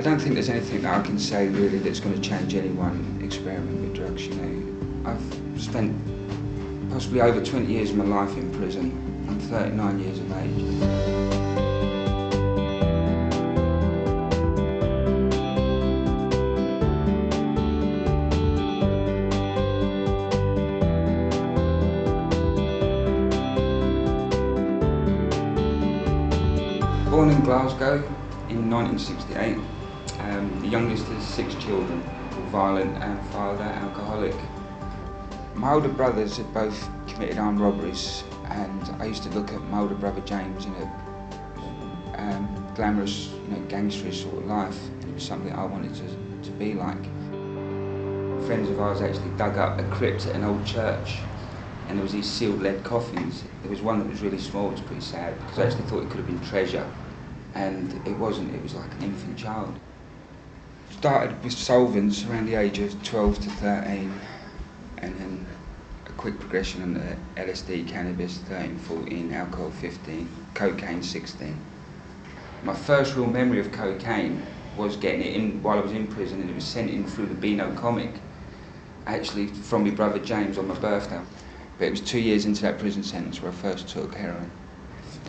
I don't think there's anything that I can say really that's going to change anyone experimenting with drugs, you know. I've spent possibly over 20 years of my life in prison. I'm 39 years of age. Born in Glasgow in 1968, the youngest of 6 children, all violent and father alcoholic. My older brothers had both committed armed robberies, and I used to look at my older brother James in a glamorous, gangsterish sort of life. It was something I wanted to be like. Friends of ours actually dug up a crypt at an old church, and there was these sealed lead coffins. There was one that was really small. It was pretty sad because I actually thought it could have been treasure, and it wasn't. It was like an infant child. Started with solvents around the age of 12 to 13, and then a quick progression on the LSD, cannabis 13, 14, alcohol 15, cocaine 16. My first real memory of cocaine was getting it in while I was in prison, and it was sent in through the Beano comic, actually from my brother James on my birthday. But it was 2 years into that prison sentence where I first took heroin.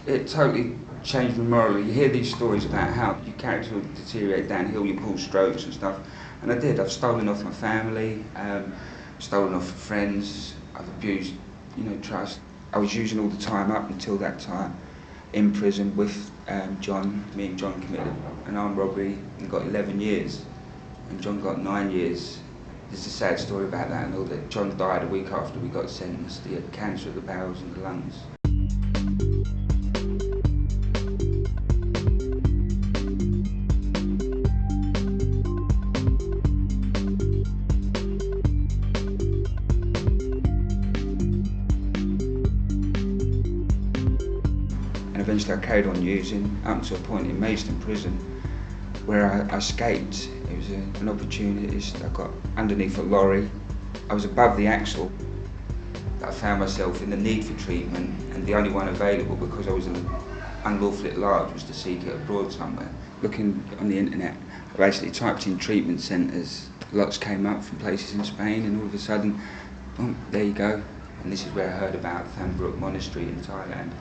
It totally changed me morally. You hear these stories about how your character will deteriorate downhill, you pull strokes and stuff, and I did. I've stolen off my family, stolen off friends, I've abused, trust. I was using all the time up until that time in prison with John. Me and John committed an armed robbery and got 11 years, and John got 9 years. There's a sad story about that and all that. John died a week after we got sentenced. He had cancer of the bowels and the lungs. And eventually I carried on using up to a point in Maidstone prison where I escaped. It was an opportunist. I got underneath a lorry. I was above the axle. I found myself in the need for treatment, and the only one available, because I was unlawfully at large, was to seek it abroad somewhere. Looking on the internet, I basically typed in treatment centres. Lots came up from places in Spain, and all of a sudden, boom, there you go. And this is where I heard about Monastery in Thailand.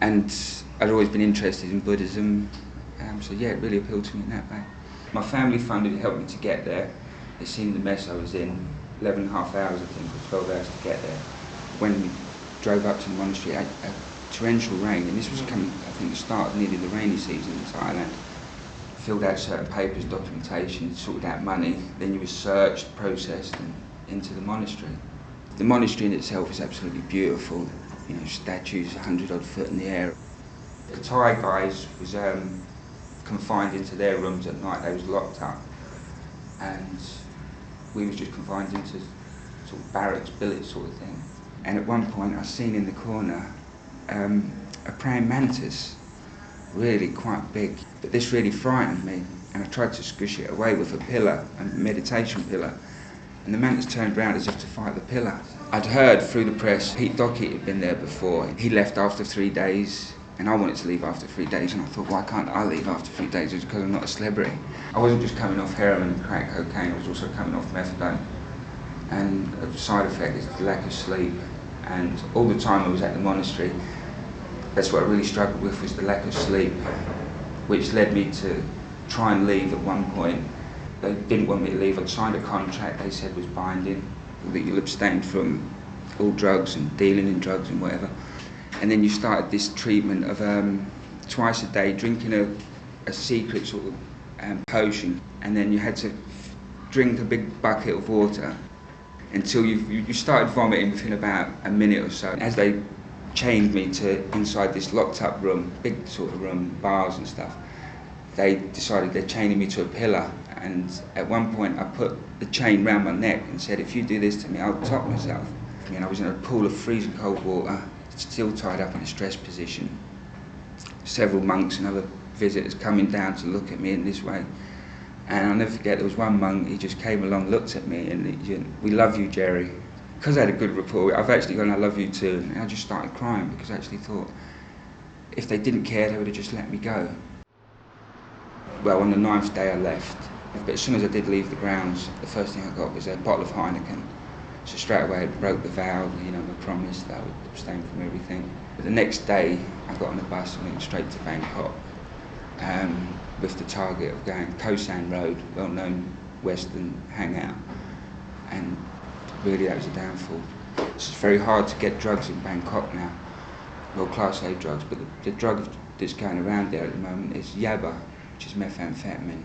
And I'd always been interested in Buddhism, so yeah, it really appealed to me in that way. My family funded it, helped me to get there. They seen the mess I was in, 11 and a half hours I think, or 12 hours to get there. When we drove up to the monastery, a torrential rain, and this was coming, I think, the start of nearly the rainy season in Thailand. Filled out certain papers, documentation, sorted out money, then you were searched, processed, and into the monastery. The monastery in itself is absolutely beautiful, statues 100-odd foot in the air. The Thai guys was confined into their rooms at night. They was locked up, and we was just confined into sort of barracks, billets sort of thing. And at one point I seen in the corner a praying mantis, really quite big. But this really frightened me, and I tried to squish it away with a pillar, a meditation pillar, and the mantis turned around as if to fight the pillar. I'd heard through the press Pete Dockett had been there before. He left after 3 days, and I wanted to leave after 3 days, and I thought, why can't I leave after 3 days? It's because I'm not a celebrity. I wasn't just coming off heroin and crack cocaine, I was also coming off methadone. And a side effect is the lack of sleep. And all the time I was at the monastery, that's what I really struggled with, was the lack of sleep, which led me to try and leave at one point. They didn't want me to leave. I'd signed a contract they said was binding, that you'll abstain from all drugs and dealing in drugs and whatever. And then you started this treatment of twice a day drinking a secret sort of potion, and then you had to drink a big bucket of water until you started vomiting within about a minute or so. As they chained me to inside this locked up room, big sort of room, bars and stuff, they decided they're chaining me to a pillar, and at one point I put the chain round my neck and said, if you do this to me, I'll top myself. I was in a pool of freezing cold water, still tied up in a stress position. Several monks and other visitors coming down to look at me in this way. And I'll never forget, there was one monk, he just came along, looked at me, and he said, we love you, Jerry. Because I had a good rapport, I've actually gone, I love you too. And I just started crying because I actually thought, if they didn't care, they would have just let me go. Well, on the 9th day I left, but as soon as I did leave the grounds, the first thing I got was a bottle of Heineken. So straight away I broke the vow, my promise that I would abstain from everything. But the next day I got on the bus and went straight to Bangkok with the target of going Koh San Road, well-known Western hangout, and really that was a downfall. It's very hard to get drugs in Bangkok now, well, Class A drugs, but the drug that's going around there at the moment is yaba, which is methamphetamine,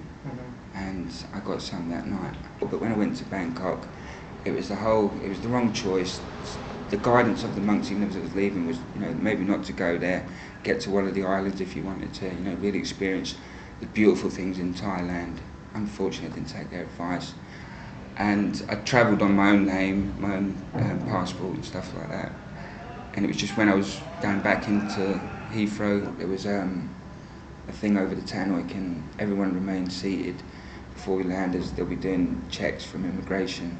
and I got some that night. But when I went to Bangkok, it was the wrong choice. The guidance of the monks, even as I was leaving, was maybe not to go there, get to one of the islands if you wanted to, really experience the beautiful things in Thailand. Unfortunately, I didn't take their advice. And I travelled on my own name, my own passport and stuff like that. And it was just when I was going back into Heathrow, there was a thing over the tannoy, and everyone remained seated before we land, as they'll be doing checks from immigration.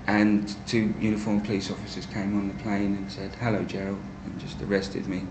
And 2 uniformed police officers came on the plane and said, "Hello, Gerald," and just arrested me.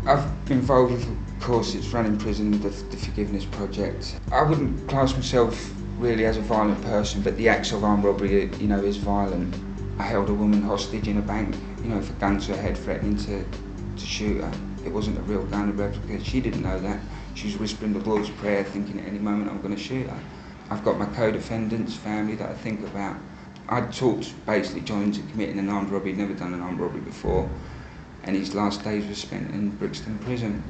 I've been involved with courses running prison, the Forgiveness Project. I wouldn't class myself really as a violent person, but the acts of armed robbery, is violent. I held a woman hostage in a bank, with a gun to her head, threatening to shoot her. It wasn't a real gun, a replica. She didn't know that. She was whispering the Lord's Prayer, thinking at any moment I'm going to shoot her. I've got my co-defendants, family that I think about. I'd talked basically John into committing an armed robbery. He'd never done an armed robbery before, and his last days were spent in Brixton prison,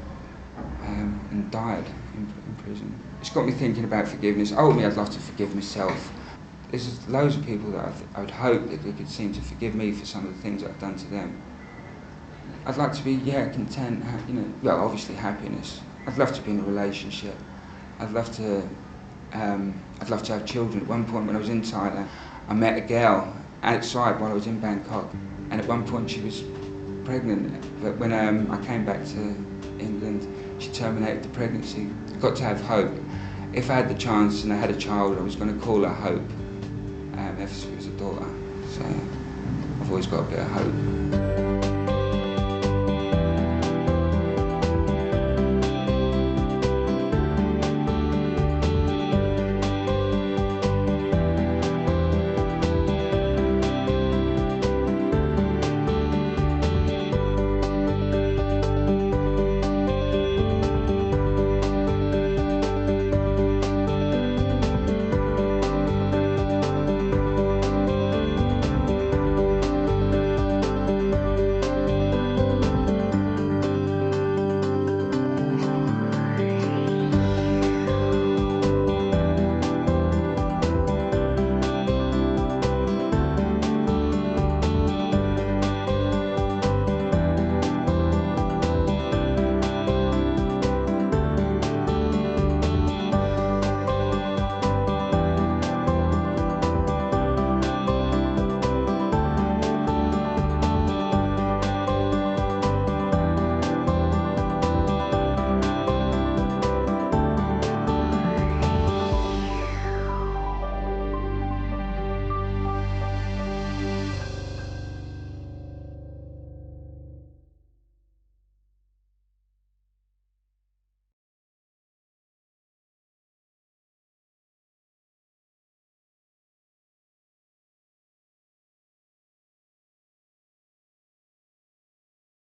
and died in prison. It's got me thinking about forgiveness. Ultimately, I'd love to forgive myself. There's loads of people that I would hope that they could seem to forgive me for some of the things that I've done to them. I'd like to be, content, well, obviously happiness. I'd love to be in a relationship. I'd love to have children. At one point when I was in Thailand, I met a girl outside while I was in Bangkok, and at one point she was pregnant, but when I came back to England, she terminated the pregnancy. I've got to have hope. If I had the chance and I had a child, I was going to call her Hope, if she was a daughter. So I've always got a bit of hope.